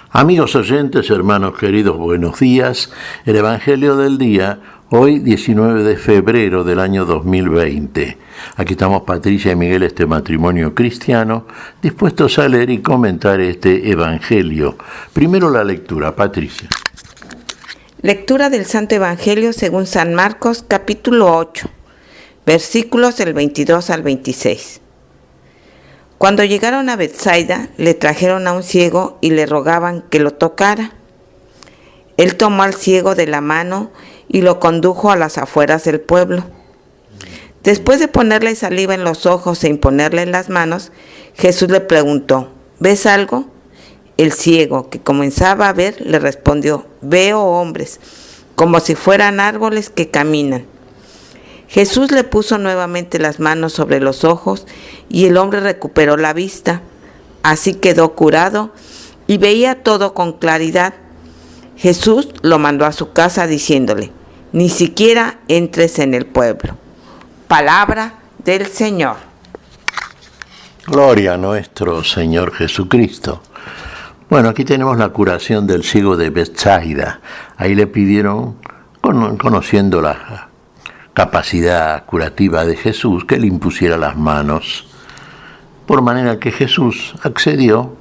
Amigos oyentes, hermanos queridos, buenos días. El Evangelio del día, hoy 19 de febrero del año 2020. Aquí estamos Patricia y Miguel, este matrimonio cristiano, dispuestos a leer y comentar este Evangelio. Primero la lectura, Patricia. Lectura del Santo Evangelio según San Marcos, capítulo 8, versículos del 22 al 26. Cuando llegaron a Betsaida, le trajeron a un ciego y le rogaban que lo tocara. Él tomó al ciego de la mano y lo condujo a las afueras del pueblo. Después de ponerle saliva en los ojos e imponerle en las manos, Jesús le preguntó, ¿ves algo? El ciego, que comenzaba a ver, le respondió, veo hombres, como si fueran árboles que caminan. Jesús le puso nuevamente las manos sobre los ojos y el hombre recuperó la vista. Así quedó curado y veía todo con claridad. Jesús lo mandó a su casa diciéndole, ni siquiera entres en el pueblo. Palabra del Señor. Gloria a nuestro Señor Jesucristo. Bueno, aquí tenemos la curación del ciego de Betsaida. Ahí le pidieron, conociendo la capacidad curativa de Jesús, que le impusiera las manos. Por manera que Jesús accedió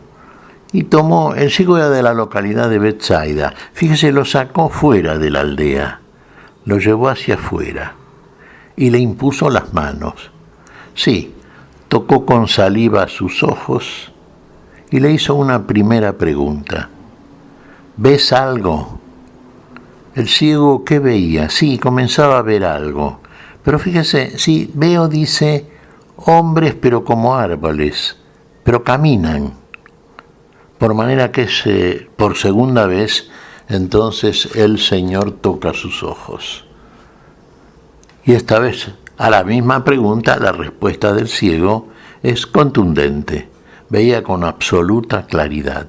y tomó, el ciego era de la localidad de Betsaida. Fíjese, lo sacó fuera de la aldea, lo llevó hacia afuera y le impuso las manos. Sí, tocó con saliva sus ojos y le hizo una primera pregunta. ¿Ves algo? El ciego, ¿qué veía? Sí, comenzaba a ver algo. Pero fíjese, sí, veo, dice, hombres pero como árboles, pero caminan. Por manera que por segunda vez, entonces el Señor toca sus ojos. Y esta vez, a la misma pregunta, la respuesta del ciego es contundente. Veía con absoluta claridad.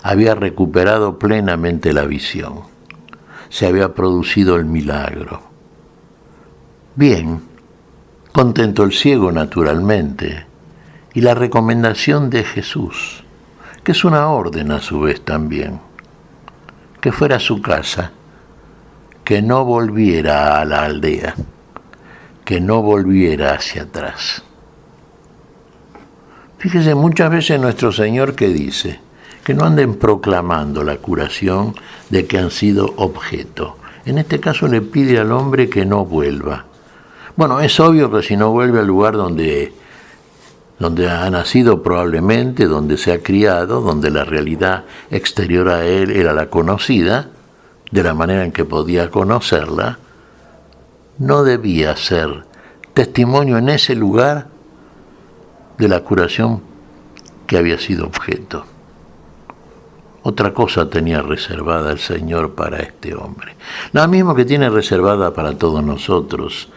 Había recuperado plenamente la visión. Se había producido el milagro. Bien, contento el ciego naturalmente, y la recomendación de Jesús, que es una orden a su vez también, que fuera a su casa, que no volviera a la aldea, que no volviera hacia atrás. Fíjese, muchas veces nuestro Señor que dice, que no anden proclamando la curación de que han sido objeto. En este caso le pide al hombre que no vuelva. Bueno, es obvio que si no vuelve al lugar donde ha nacido probablemente, donde se ha criado, donde la realidad exterior a él era la conocida, de la manera en que podía conocerla, no debía ser testimonio en ese lugar de la curación que había sido objeto. Otra cosa tenía reservada el Señor para este hombre. La misma que tiene reservada para todos nosotros,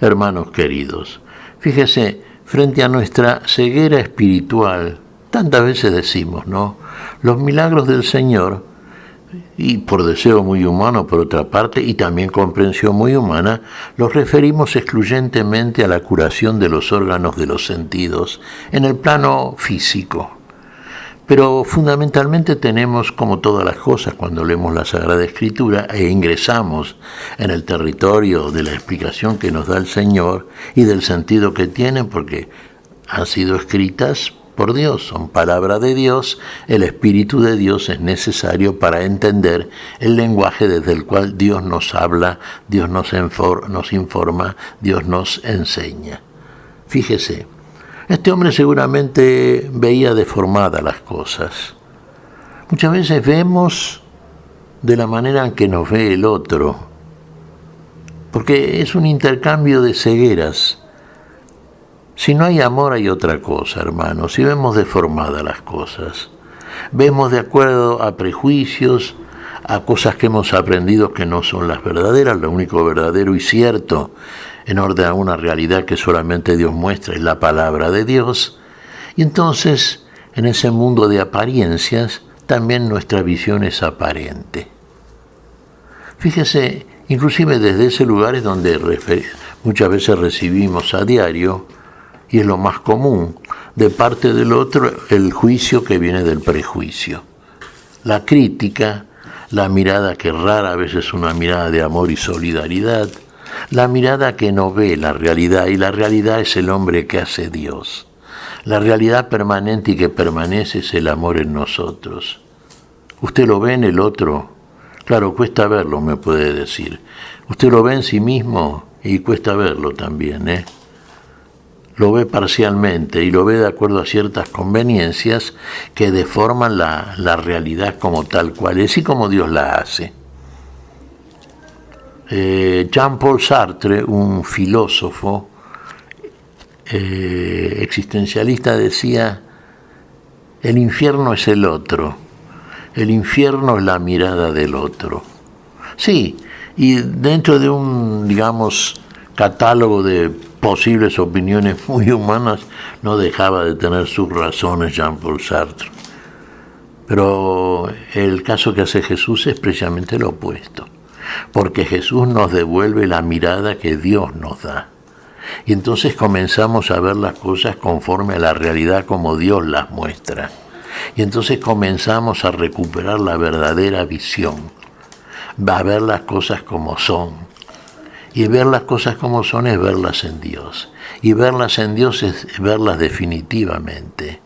hermanos queridos. Fíjese, frente a nuestra ceguera espiritual, tantas veces decimos, ¿no? Los milagros del Señor, y por deseo muy humano por otra parte, y también comprensión muy humana, los referimos excluyentemente a la curación de los órganos de los sentidos en el plano físico. Pero fundamentalmente tenemos, como todas las cosas, cuando leemos la Sagrada Escritura e ingresamos en el territorio de la explicación que nos da el Señor y del sentido que tienen, porque han sido escritas por Dios, son palabra de Dios, el Espíritu de Dios es necesario para entender el lenguaje desde el cual Dios nos habla, Dios nos informa, Dios nos enseña. Fíjese, este hombre seguramente veía deformadas las cosas. Muchas veces vemos de la manera en que nos ve el otro, porque es un intercambio de cegueras. Si no hay amor hay otra cosa, hermanos. Si vemos deformadas las cosas, vemos de acuerdo a prejuicios, a cosas que hemos aprendido que no son las verdaderas, lo único verdadero y cierto en orden a una realidad que solamente Dios muestra, es la palabra de Dios. Y entonces, en ese mundo de apariencias, también nuestra visión es aparente. Fíjese, inclusive desde ese lugar es donde muchas veces recibimos a diario, y es lo más común, de parte del otro, el juicio que viene del prejuicio. la crítica, la mirada que rara vez es una mirada de amor y solidaridad, la mirada que no ve la realidad, y la realidad es el hombre que hace Dios. La realidad permanente y que permanece es el amor en nosotros. ¿Usted lo ve en el otro? Claro, cuesta verlo, me puede decir. ¿Usted lo ve en sí mismo? Y cuesta verlo también, ¿eh? Lo ve parcialmente y lo ve de acuerdo a ciertas conveniencias que deforman la realidad como tal cual es y como Dios la hace. Jean-Paul Sartre, un filósofo existencialista, decía: el infierno es el otro, el infierno es la mirada del otro. Sí, y dentro de un, digamos, catálogo de posibles opiniones muy humanas, no dejaba de tener sus razones Jean-Paul Sartre. Pero el caso que hace Jesús es precisamente lo opuesto, porque Jesús nos devuelve la mirada que Dios nos da. Y entonces comenzamos a ver las cosas conforme a la realidad como Dios las muestra. Y entonces comenzamos a recuperar la verdadera visión, a ver las cosas como son. Y ver las cosas como son es verlas en Dios. Y verlas en Dios es verlas definitivamente.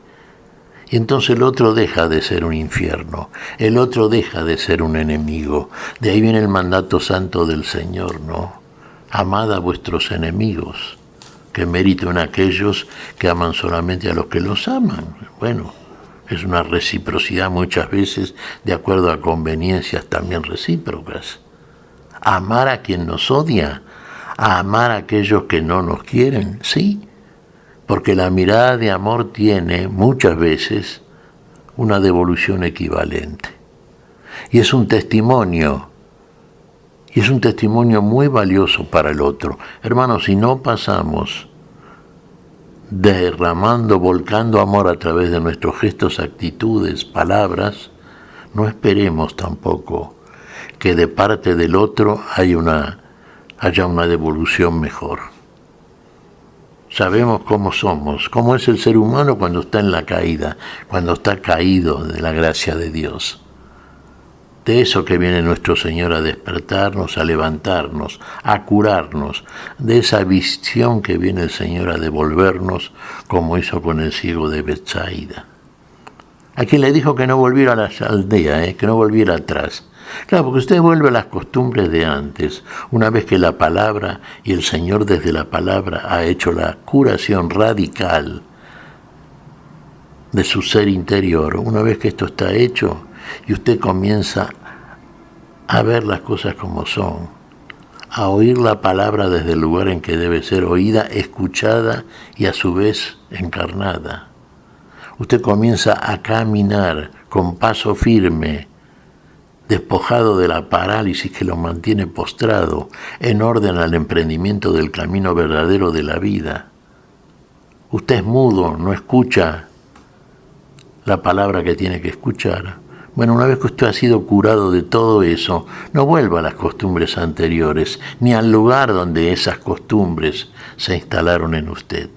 Y entonces el otro deja de ser un infierno, el otro deja de ser un enemigo. De ahí viene el mandato santo del Señor, ¿no? Amad a vuestros enemigos, que mérito en aquellos que aman solamente a los que los aman. Bueno, es una reciprocidad muchas veces de acuerdo a conveniencias también recíprocas. Amar a quien nos odia, a amar a aquellos que no nos quieren, sí, porque la mirada de amor tiene muchas veces una devolución equivalente. Y es un testimonio muy valioso para el otro. Hermanos, si no pasamos derramando, volcando amor a través de nuestros gestos, actitudes, palabras, no esperemos tampoco que de parte del otro haya una devolución mejor. Sabemos cómo somos, cómo es el ser humano cuando está en la caída, cuando está caído de la gracia de Dios. De eso que viene nuestro Señor a despertarnos, a levantarnos, a curarnos, de esa visión que viene el Señor a devolvernos, como hizo con el ciego de Betsaida. A quien le dijo que no volviera a la aldea, que no volviera atrás. Claro, porque usted vuelve a las costumbres de antes, una vez que la palabra y el Señor desde la palabra ha hecho la curación radical de su ser interior. Una vez que esto está hecho y usted comienza a ver las cosas como son, a oír la palabra desde el lugar en que debe ser oída, escuchada y a su vez encarnada. Usted comienza a caminar con paso firme, despojado de la parálisis que lo mantiene postrado, en orden al emprendimiento del camino verdadero de la vida. Usted es mudo, no escucha la palabra que tiene que escuchar. Bueno, una vez que usted ha sido curado de todo eso, no vuelva a las costumbres anteriores, ni al lugar donde esas costumbres se instalaron en usted.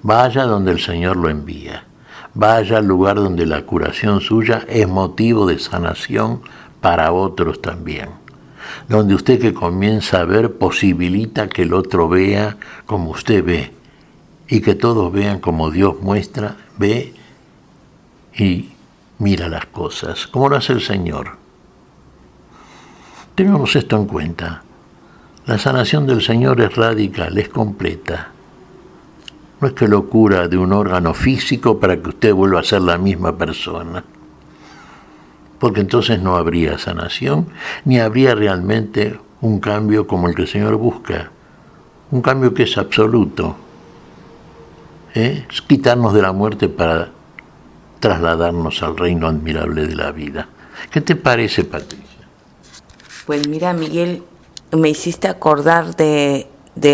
Vaya donde el Señor lo envía. Vaya al lugar donde la curación suya es motivo de sanación para otros también. Donde usted que comienza a ver posibilita que el otro vea como usted ve y que todos vean como Dios muestra, ve y mira las cosas, como lo hace el Señor. Tengamos esto en cuenta. La sanación del Señor es radical, es completa. No es que lo cura de un órgano físico para que usted vuelva a ser la misma persona, porque entonces no habría sanación, ni habría realmente un cambio como el que el Señor busca, un cambio que es absoluto, es quitarnos de la muerte para trasladarnos al reino admirable de la vida. ¿Qué te parece, Patricia? Pues mira, Miguel, me hiciste acordar de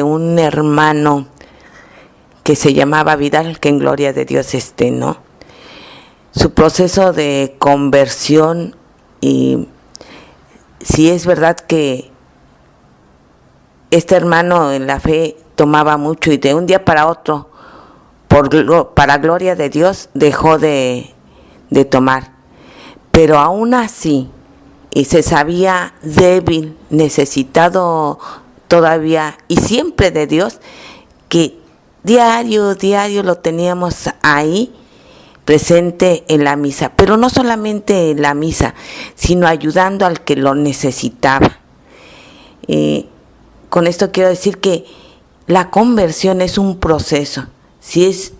un hermano que se llamaba Vidal, que en gloria de Dios esté, ¿no? Su proceso de conversión, y sí es verdad que este hermano en la fe tomaba mucho y de un día para otro, para gloria de Dios, dejó de tomar. pero aún así se sabía débil, necesitado todavía y siempre de Dios, que diario lo teníamos ahí presente en la misa, pero no solamente en la misa, sino ayudando al que lo necesitaba. Con esto quiero decir que la conversión es un proceso. Si es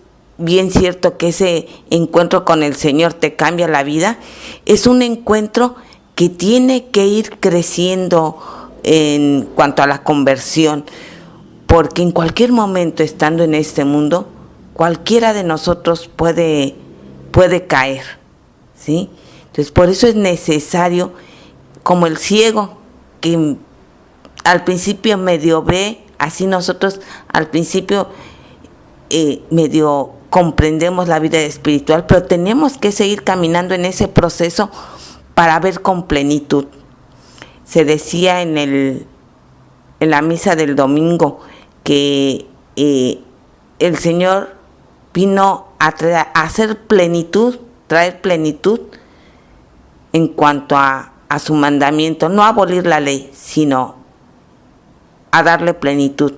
bien cierto que ese encuentro con el Señor te cambia la vida, es un encuentro que tiene que ir creciendo en cuanto a la conversión, porque en cualquier momento, estando en este mundo, cualquiera de nosotros puede caer, ¿sí? Entonces, por eso es necesario, como el ciego, que al principio medio ve, así nosotros al principio medio comprendemos la vida espiritual, pero tenemos que seguir caminando en ese proceso para ver con plenitud. Se decía en la misa del domingo que el Señor vino a hacer plenitud, traer plenitud en cuanto a su mandamiento, no a abolir la ley, sino a darle plenitud.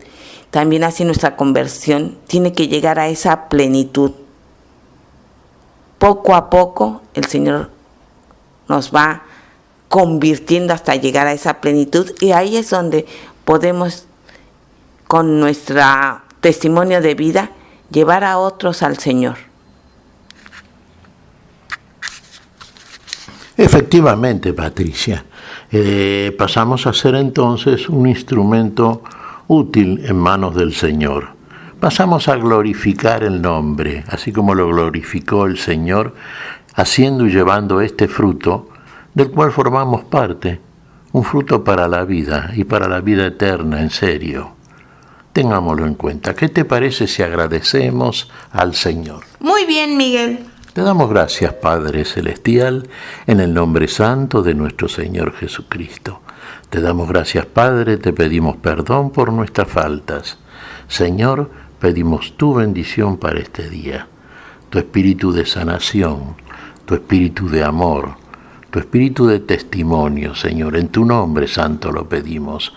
También así nuestra conversión tiene que llegar a esa plenitud. Poco a poco el Señor nos va convirtiendo hasta llegar a esa plenitud, y ahí es donde podemos, con nuestro testimonio de vida, llevar a otros al Señor. Efectivamente, Patricia, pasamos a ser entonces un instrumento útil en manos del Señor. Pasamos a glorificar el nombre, así como lo glorificó el Señor, haciendo y llevando este fruto, del cual formamos parte, un fruto para la vida y para la vida eterna, en serio. Tengámoslo en cuenta. ¿Qué te parece si agradecemos al Señor? Muy bien, Miguel. Te damos gracias, Padre Celestial, en el nombre santo de nuestro Señor Jesucristo. Te damos gracias, Padre, te pedimos perdón por nuestras faltas. Señor, pedimos tu bendición para este día, tu espíritu de sanación, tu espíritu de amor, tu espíritu de testimonio, Señor. En tu nombre santo lo pedimos.